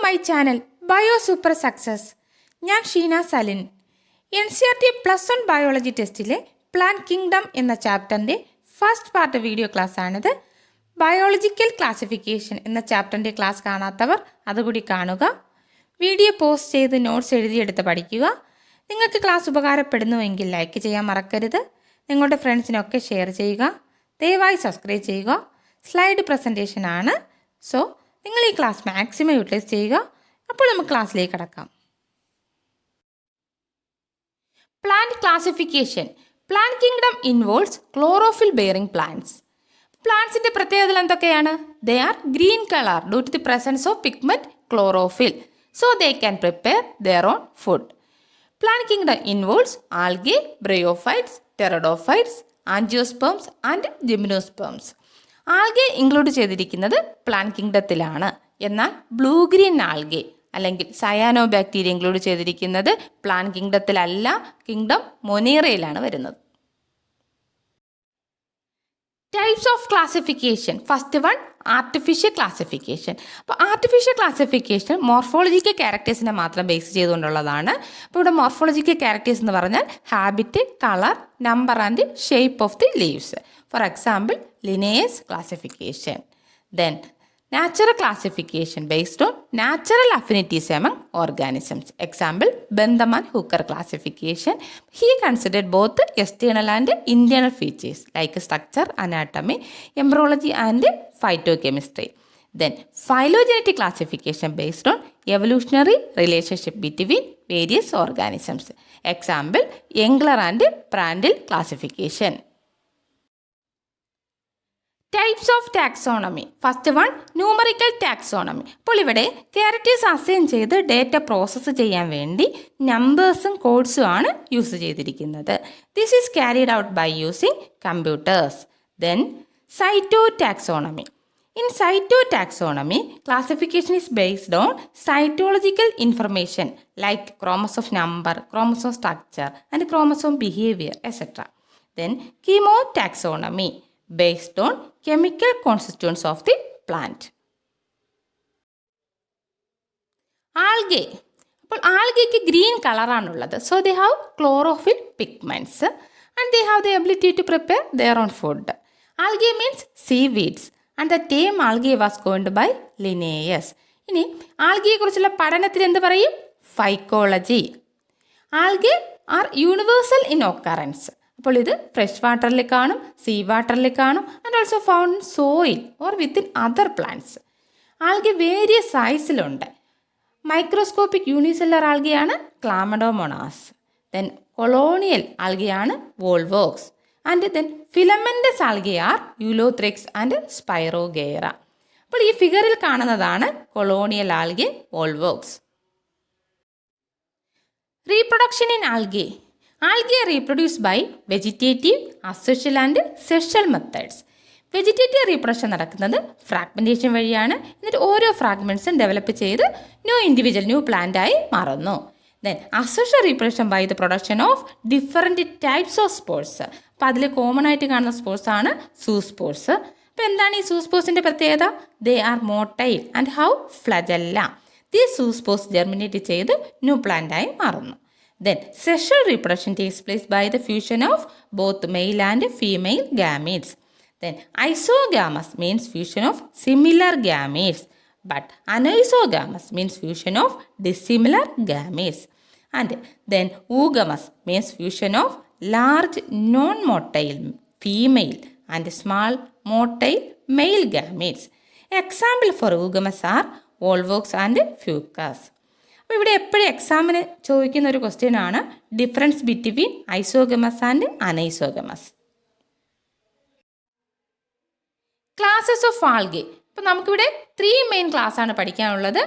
My channel bio super success. ഞാൻ Sheena Salin. NCERT +1 biology ടെസ്റ്റിലെ plant kingdom എന്ന ചാപ്റ്ററിൻ്റെ ഫസ്റ്റ് പാർട്ട് വീഡിയോ ക്ലാസ് ആണിത്. ബയോളജിക്കൽ ക്ലാസിഫിക്കേഷൻ എന്ന ചാപ്റ്ററിൻ്റെ ക്ലാസ് കാണാത്തവർ അതുകൂടി കാണുക. വീഡിയോ പോസ്റ്റ് ചെയ്ത് നോട്ട്സ് എഴുതിയെടുത്ത് പഠിക്കുക. നിങ്ങൾക്ക് ക്ലാസ് ഉപകാരപ്പെടുന്നുവെങ്കിൽ ലൈക്ക് ചെയ്യാൻ മറക്കരുത്. നിങ്ങളുടെ ഫ്രണ്ട്സിനൊക്കെ ഷെയർ ചെയ്യുക. ദയവായി സബ്സ്ക്രൈബ് ചെയ്യുക. സ്ലൈഡ് പ്രസൻറ്റേഷൻ ആണ്. സോ നിങ്ങൾ ഈ ക്ലാസ് മാക്സിമം യൂട്ടിലൈസ് ചെയ്യുക. അപ്പോൾ നമുക്ക് ക്ലാസ്സിലേക്ക് കടക്കാം. Plant classification. Plant kingdom involves chlorophyll bearing plants. പ്ലാന്റ്സിൻ്റെ പ്രത്യേകതകൾ എന്തൊക്കെയാണ്? They are green colour due to the presence of pigment chlorophyll. So they can prepare their own food. Plant kingdom involves algae, bryophytes, pteridophytes, angiosperms and gymnosperms. Algae include ചെയ്തിരിക്കുന്നത് plant കിങ്ഡത്തിലാണ്. എന്നാൽ blue green algae അല്ലെങ്കിൽ cyanobacteria include ചെയ്തിരിക്കുന്നത് plant കിങ്ഡത്തിലല്ല, kingdom മൊനേറയിലാണ് വരുന്നത്. Types of classification. First one, artificial classification. അപ്പോൾ artificial classification morphological ക്യാരക്ടേഴ്സിനെ മാത്രം ബേസ് ചെയ്തുകൊണ്ടുള്ളതാണ്. അപ്പോൾ ഇവിടെ മോർഫോളജിക്കൽ ക്യാരക്ടേഴ്സ് എന്ന് പറഞ്ഞാൽ habit, colour, number and shape of the leaves. For example lineage classification. Then natural classification based on natural affinities among organisms. Example, Bentham and Hooker classification. He considered both the external and internal features like structure, anatomy, embryology and phytochemistry. Then phylogenetic classification based on evolutionary relationship between various organisms. Example, Engler and Prandtl classification. Types of taxonomy. First one, numerical taxonomy. അപ്പോൾ ഇവിടെ characters assign ചെയ്ത് data process ചെയ്യാൻ വേണ്ടി നമ്പേഴ്സും കോഡ്സും ആണ് use ചെയ്തിരിക്കുന്നത്. This is carried out by using computers. Then cytotaxonomy. In cytotaxonomy, classification is based on cytological information like chromosome number, chromosome structure, and chromosome behavior, etc. Then chemotaxonomy, based on chemical constituents of the plant. Algae. അപ്പോൾ ആൽഗയ്ക്ക് green കളറാണുള്ളത്. So they have chlorophyll pigments and they have the ability to prepare their own food. Algae means seaweeds and the term algae was coined by Linnaeus. ഇനി ആൽഗയെക്കുറിച്ചുള്ള പഠനത്തിൽ എന്ത് പറയും? Phycology. Algae are universal in occurrence. അപ്പോൾ ഇത് fresh വാട്ടറിൽ കാണും, sea വാട്ടറിൽ കാണും and also found soil or within other plants. Algae various സൈസിലുണ്ട്. മൈക്രോസ്കോപ്പിക് യൂണിസെല്ലർ ആൽഗയാണ് ക്ലാമഡോമോണാസ്. ദെൻ കൊളോണിയൽ ആൽഗയാണ് Volvox. And then filamentous algae are Ulothrix and Spirogyra. അപ്പോൾ ഈ ഫിഗറിൽ കാണുന്നതാണ് colonial algae, Volvox. Reproduction in algae. Algae reproduce by vegetative, asexual and sexual methods. Vegetative reproduction നടക്കുന്നത് fragmentation വഴിയാണ്. എന്നിട്ട് ഓരോ ഫ്രാഗ്മെൻറ്റ്സും ഡെവലപ്പ് ചെയ്ത് ന്യൂ പ്ലാന്റായി മാറുന്നു. Then asexual reproduction by the production of different types of sports. അപ്പോൾ അതിൽ കോമൺ ആയിട്ട് കാണുന്ന സ്പോർട്സ് ആണ് സൂസ്പോർട്സ്. അപ്പോൾ എന്താണ് ഈ സൂസ്പോർട്സിൻ്റെ പ്രത്യേകത? They are motile and how flagella. The സൂസ്പോർട്സ് germinate ചെയ്ത് ന്യൂ പ്ലാന്റായി മാറുന്നു. Then sexual reproduction takes place by the fusion of both male and female gametes. Then isogamous means fusion of similar gametes, but anisogamous means fusion of dissimilar gametes. And then oogamous means fusion of large non-motile female and small motile male gametes. Example for oogamous are volvox and fucus. അപ്പോൾ ഇവിടെ എപ്പോഴും എക്സാമിന് ചോദിക്കുന്ന ഒരു question ആണ് difference between isogamous and anisogamous. Classes of algae. അപ്പോൾ നമുക്കിവിടെ 3 main class ആണ് പഠിക്കാനുള്ളത്.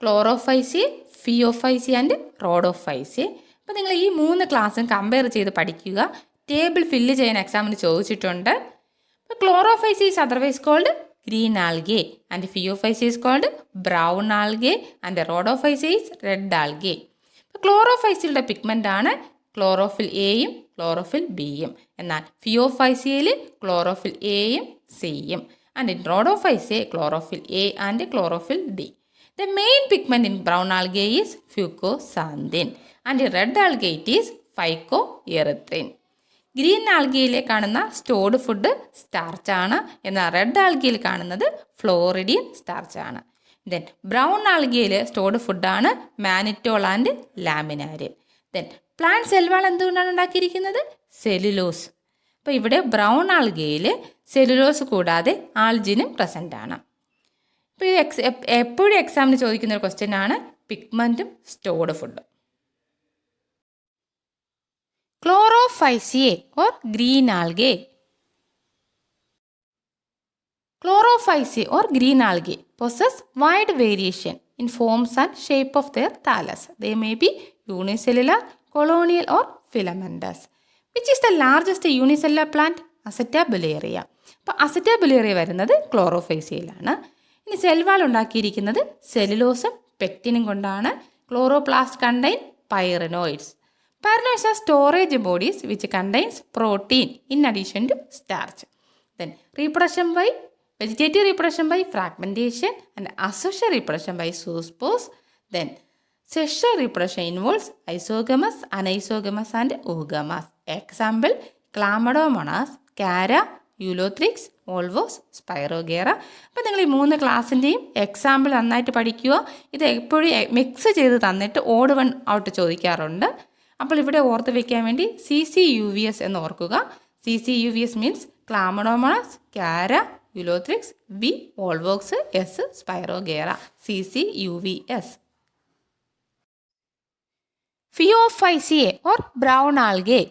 Chlorophyceae, Phaeophyceae and Rhodophyceae. അപ്പോൾ നിങ്ങൾ ഈ 3 ക്ലാസ്സും കമ്പയർ ചെയ്ത് പഠിക്കുക. ടേബിൾ ഫില്ല് ചെയ്യാൻ എക്സാമിന് ചോദിച്ചിട്ടുണ്ട്. അപ്പോൾ Chlorophyceae is otherwise called green algae and Phaeophyceae is called brown algae and Rhodophyceae is red algae. ക്ലോറോഫൈസിയുടെ പിഗ്മെൻ്റ് ആണ് ക്ലോറോഫിൽ എയും ക്ലോറോഫിൽ ബിയും. എന്നാൽ ഫിയോഫൈസിയയിൽ ക്ലോറോഫിൽ എയും സിയും. And in Rhodophyceae, chlorophyll A and chlorophyll D. The main pigment in brown algae is fucoxanthin and red algae it is phycoerythrin. Green ആൽഗയിൽ കാണുന്ന stored food സ്റ്റാർച്ചാണ്, എന്നാൽ റെഡ് ആൽഗയിൽ കാണുന്നത് ഫ്ലോറിഡിൻ സ്റ്റാർച്ചാണ്. ദെൻ ബ്രൗൺ ആൽഗയിൽ സ്റ്റോർഡ് ഫുഡാണ് mannitol and laminarin. Then plant cell wall എന്തുകൊണ്ടാണ് ഉണ്ടാക്കിയിരിക്കുന്നത്? സെല്ലുലോസ്. അപ്പോൾ ഇവിടെ ബ്രൗൺ ആൽഗയിൽ സെല്ലുലോസ് കൂടാതെ ആൾജിനും പ്രസൻ്റ് ആണ്. ഇപ്പോൾ എപ്പോഴും എക്സാമിന് ചോദിക്കുന്ന ഒരു ക്വസ്റ്റ്യൻ ആണ് പിഗ്മെൻറ്റും സ്റ്റോർഡ് ഫുഡും. Chlorophyceae or green algae. Chlorophyceae or green algae possess wide variation in forms and shape of their thallus. They may be unicellular, colonial or filamentous. Which is the largest unicellular plant? Acetabularia. അപ്പോൾ അസറ്റാബുലേറിയ വരുന്നത് ക്ലോറോഫൈസിയയിലാണ്. ഇനി cell wall ഉണ്ടാക്കിയിരിക്കുന്നത് സെല്ലുലോസും പെക്റ്റിനും കൊണ്ടാണ്. Chloroplast contain pyrenoids. Pyrenoids are storage bodies which contains protein in addition to starch. Then reproduction by vegetative reproduction by fragmentation and asexual reproduction by zoospores. Then sexual reproduction involves isogamous, anisogamous and oogamous. Example Chlamydomonas, Cara, Ulothrix, Volvos, Spirogera. അപ്പോൾ നിങ്ങൾ ഈ 3 ക്ലാസ്സിൻ്റെയും example നന്നായിട്ട് പഠിക്കുക. ഇത് എപ്പോഴും mix ചെയ്ത് തന്നിട്ട് odd one out ചോദിക്കാറുണ്ട്. അപ്പോൾ ഇവിടെ ഓർത്ത് വയ്ക്കാൻ വേണ്ടി CCUVS എന്ന് ഓർക്കുക. CCUVS means Chlamydomonas, Chara, Ulothrix, B Volvox, S Spirogyra. CCUVS. Phaeophyceae or brown algae.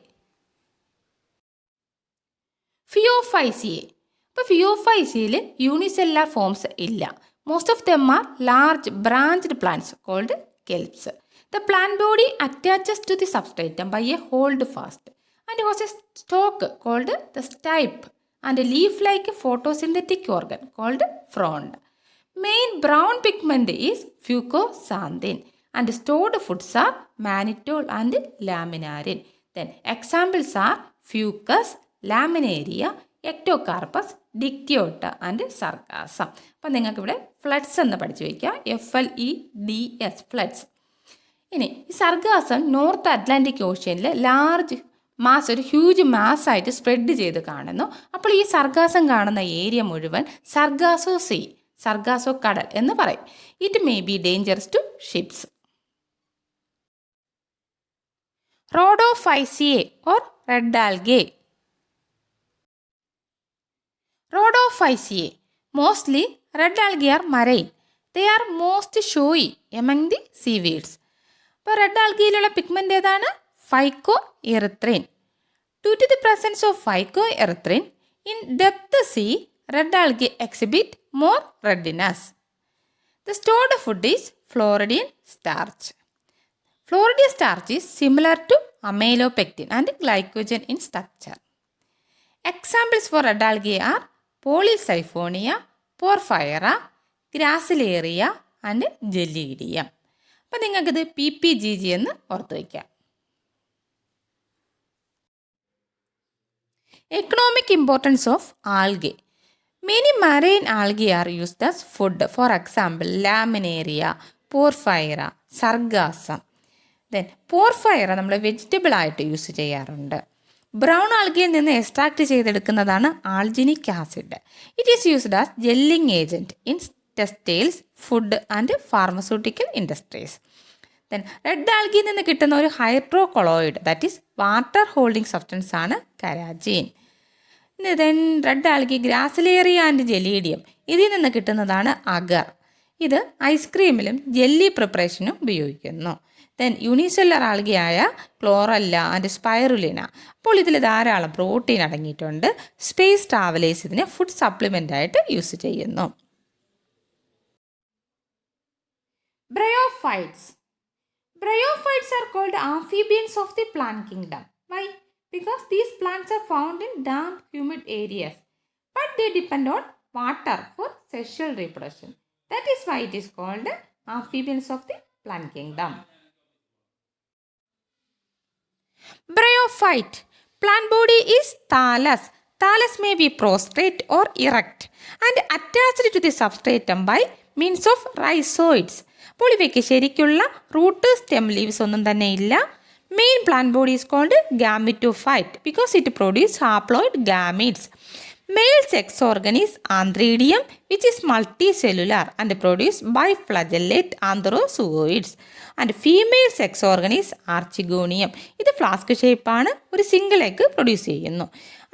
Phaeophyceae. ഇപ്പോൾ Phaeophyceae യൂണിസെല്ലുലാർ ഫോംസ് ഇല്ല. Most of them are large branched plants called kelps. The plant body attaches to the substratum by a hold fast and has a stalk called the stipe and a leaf-like photosynthetic organ called frond. Main brown pigment is fucoxanthin and stored foods are mannitol and laminarin. Then examples are fucus, laminaria, ectocarpus, dictyota and sargassum. അപ്പോൾ നിങ്ങൾക്ക് ഇവിടെ floods എന്ന് പഠിച്ചു വയ്ക്കുക. FLEDS FLEDS. ഇനി ഈ Sargassum North Atlantic ഓഷ്യനിൽ large mass, ഒരു ഹ്യൂജ് മാസ്സായിട്ട് സ്പ്രെഡ് ചെയ്ത് കാണുന്നു. അപ്പോൾ ഈ സർഗാസം കാണുന്ന ഏരിയ മുഴുവൻ സർഗാസോ സീ, സർഗാസോ കടൽ എന്ന് പറയും. It may be dangerous to ships. Rhodophyceae or red algae. Rhodophyceae. Mostly red algae are marine. They are most showy among the seaweeds. അപ്പോൾ റെഡ് ആൽഗയിലുള്ള പിഗ്മെൻ്റ് ഏതാണ്? Phycoerythrin. Due to the presence of phycoerythrin in depth sea, red algae exhibit more redness. The stored food is floridean starch. Floridean starch is similar to amylopectin and glycogen in structure. Examples for red algae are Polysiphonia, Porphyra, Gracilaria and Gelidium. അപ്പോൾ നിങ്ങൾക്കിത് PPGG എന്ന് ഓർത്ത് വയ്ക്കാം. Economic importance of algae. Many marine algae are used as food. For example Laminaria, Porphyra, sargassum. Then Porphyra നമ്മൾ vegetable ആയിട്ട് use ചെയ്യാറുണ്ട്. Brown ആൽഗയിൽ നിന്ന് എക്സ്ട്രാക്ട് ചെയ്തെടുക്കുന്നതാണ് alginic acid. It is used as gelling agent in textiles, food and pharmaceutical industries. Then red ആൽഗിയിൽ നിന്ന് കിട്ടുന്ന ഒരു hydrocolloid, that is water holding substance ആണ് carrageenan. Then red algae, Gracilaria and Gelidium, ഇതിൽ നിന്ന് കിട്ടുന്നതാണ് അഗർ. ഇത് ഐസ്ക്രീമിലും ജെല്ലി പ്രിപ്പറേഷനും ഉപയോഗിക്കുന്നു. ദെൻ യൂണിസെല്ലുലാർ ആൽഗയായ ക്ലോറല്ല ആൻഡ് സ്പൈറുലിന. അപ്പോൾ ഇതിൽ ധാരാളം പ്രോട്ടീൻ അടങ്ങിയിട്ടുണ്ട്. സ്പേസ് ട്രാവലേഴ്സ് ഇതിനെ ഫുഡ് സപ്ലിമെൻ്റ് ആയിട്ട് യൂസ് ചെയ്യുന്നു. Bryophytes. Bryophytes are called amphibians of the plant kingdom. Why? Because these plants are found in damp, humid areas, but they depend on water for sexual reproduction. That is why it is called amphibians of the plant kingdom. Bryophyte. Plant body is thallus. Thallus may be prostrate or erect and attached to the substratum by means of rhizoids. അപ്പോൾ ഇവയ്ക്ക് ശരിക്കുള്ള root, stem, leaves ഒന്നും തന്നെ ഇല്ല. Main plant body is called gametophyte because it produce haploid gametes. Male sex organ is antheridium, which is multicellular and produced by flagellate antherozooids. And female sex organ is archegonium. ഇത് flask ഷേപ്പാണ്, ഒരു single egg produce ചെയ്യുന്നു.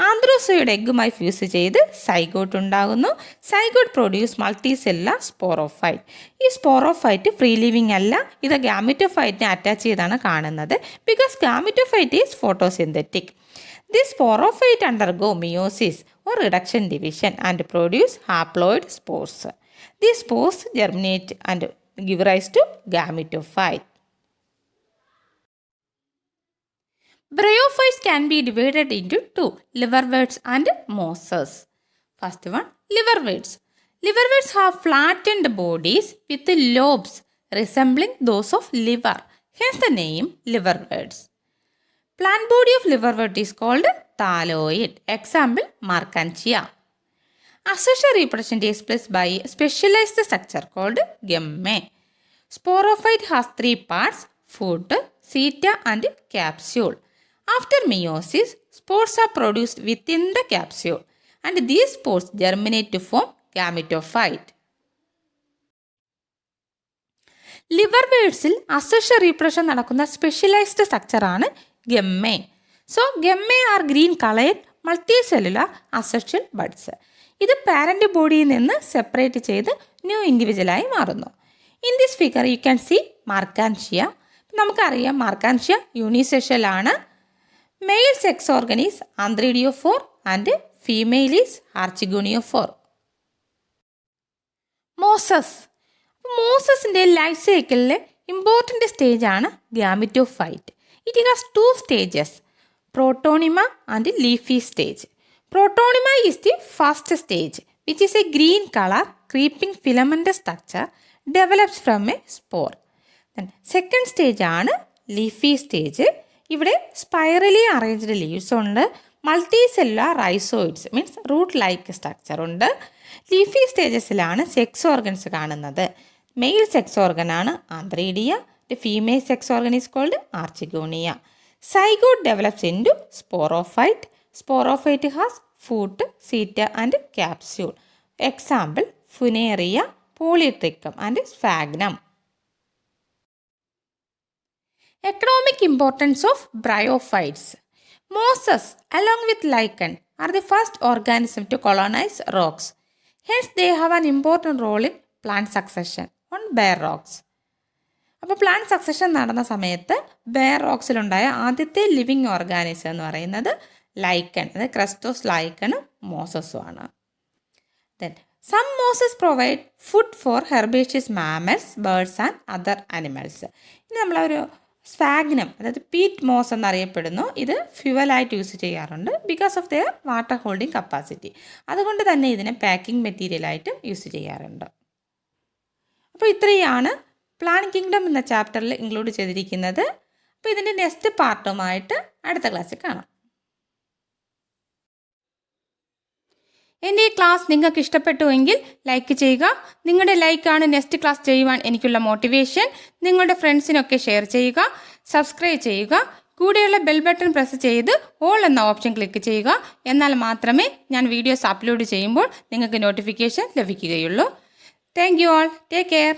ആന്ത്രോസോയിഡ് എഗ്ഗുമായി fuse ചെയ്ത് zygote ഉണ്ടാകുന്നു. Zygote produce multicellular sporophyte. ഈ sporophyte free living അല്ല, ഇത് ഗാമിറ്റോഫൈറ്റിനെ attach ചെയ്താണ് കാണുന്നത്. Because gametophyte is photosynthetic. This sporophyte undergo meiosis or reduction division and produce haploid spores. These spores germinate and give rise to gametophyte. Bryophytes can be divided into two, liverworts and mosses. First one, liverworts. Liverworts have flattened bodies with lobes resembling those of liver, hence the name liverworts. Plant body of liverwort is called thalloid. Example, Markantia. Asexual reproduction takes place by a specialized structure called gemme. Sporophyte has three parts, foot, seta and capsule. After meiosis, spores are produced within the capsule and these spores germinate to form gametophyte. ലിവർവേഴ്സിൽ asexual reproduction നടക്കുന്ന specialised സ്ട്രക്ചറാണ് gemmae. So gemmae are green coloured multicellular asexual buds. ഇത് parent ബോഡിയിൽ നിന്ന് separate ചെയ്ത് new ഇൻഡിവിജ്വലായി മാറുന്നു. In this figure you can see Marchantia. നമുക്കറിയാം മാർക്കാൻഷ്യ യൂണിസെക്ഷൽ ആണ്. Male sex organ is antheridiophore and female is archegoniophore. Mosses. മോസസിൻ്റെ life സൈക്കിളിലെ ഇമ്പോർട്ടൻ്റ് സ്റ്റേജാണ് gametophyte. It has two stages, protonema and leafy stage. Protonema is the first stage which is A green colour creeping filament structure develops from a spore. Second stage ആണ് leafy stage. ഇവിടെ spirally arranged leaves ഉണ്ട്. Multicellular rhizoids means root like structure ഉണ്ട്. Leafy സ്റ്റേജസിലാണ് sex organs കാണുന്നത്. Male sex organ ആണ് antheridia. The female sex organ is called archegonia. Zygote develops into sporophyte. Sporophyte has foot, seta and capsule. Example, Funaria, Polytrichum and Sphagnum. Economic importance of bryophytes. Mosses along with lichen are the first organism to colonize rocks. Hence they have an important role in plant succession on bare rocks. അപ്പോൾ plant succession നടന്ന സമയത്ത് bear റോക്സിലുണ്ടായ ആദ്യത്തെ living organism എന്ന് പറയുന്നത് lichen, അതായത് crustose ലൈക്കണും മോസസും ആണ്. Then some mosses provide food for herbaceous mammals, birds and other animals. ഇനി നമ്മളൊരു സ്പാഗ്നം, അതായത് പീറ്റ് മോസ് എന്നറിയപ്പെടുന്നു. ഇത് ഫ്യുവലായിട്ട് യൂസ് ചെയ്യാറുണ്ട് because of their water holding capacity. അതുകൊണ്ട് തന്നെ ഇതിനെ പാക്കിംഗ് മെറ്റീരിയലായിട്ടും യൂസ് ചെയ്യാറുണ്ട്. അപ്പോൾ ഇത്രയാണ് പ്ലാന്റ് കിങ്ഡം എന്ന ചാപ്റ്ററിൽ ഇൻക്ലൂഡ് ചെയ്തിരിക്കുന്നത്. അപ്പോൾ ഇതിൻ്റെ നെക്സ്റ്റ് പാർട്ടുമായിട്ട് അടുത്ത ക്ലാസ്സിൽ കാണാം. എൻ്റെ ഈ ക്ലാസ് നിങ്ങൾക്ക് ഇഷ്ടപ്പെട്ടുവെങ്കിൽ ലൈക്ക് ചെയ്യുക. നിങ്ങളുടെ ലൈക്കാണ് നെക്സ്റ്റ് ക്ലാസ് ചെയ്യുവാൻ എനിക്കുള്ള മോട്ടിവേഷൻ. നിങ്ങളുടെ ഫ്രണ്ട്സിനൊക്കെ ഷെയർ ചെയ്യുക, സബ്സ്ക്രൈബ് ചെയ്യുക. കൂടെയുള്ള ബെൽ ബട്ടൺ പ്രസ് ചെയ്ത് ഓൾ എന്ന ഓപ്ഷൻ ക്ലിക്ക് ചെയ്യുക. എന്നാൽ മാത്രമേ ഞാൻ വീഡിയോസ് അപ്ലോഡ് ചെയ്യുമ്പോൾ നിങ്ങൾക്ക് നോട്ടിഫിക്കേഷൻ ലഭിക്കുകയുള്ളൂ. Thank you all. Take care.